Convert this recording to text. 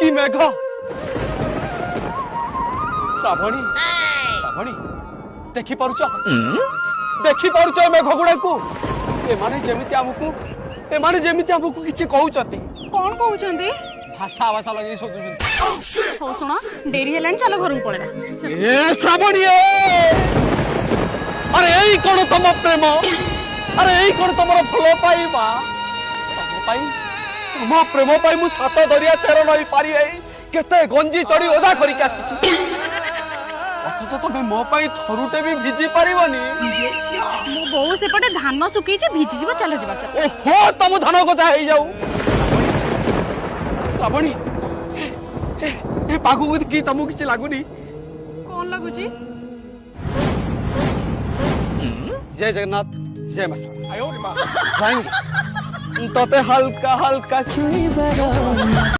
कि मेघ श्रावणी श्रावणी देखि पारुच मेघ गुड़ा को एमाने जेमिति हमकु किछि कहउचती कौन कहउचंदी भाषा भाषा लगे सोदुचंती हो सुना डेरी हेलान चलो घर को पळेला ए श्रावणी अरे एई कोन तम प्रेम अरे एई कोन तमर फल पाइबा तुम प्रेम पाई मु सात दरिया तेर नई पारी केते गंजी चढ़ी ओदा करी आसी अथच तमे मो पाई थरुटे भी भिजी पारिबनी मो बहु सेपटे धान सुखी भिजी जीव चलो जीवा चल ओहो तम धान गजा हे जाऊ श्रावणी ए पागु की तमु किछि लागुनी कौन लगुची जय जगन्नाथ जय मसा जाएंगे तते हल्का हल्का छुई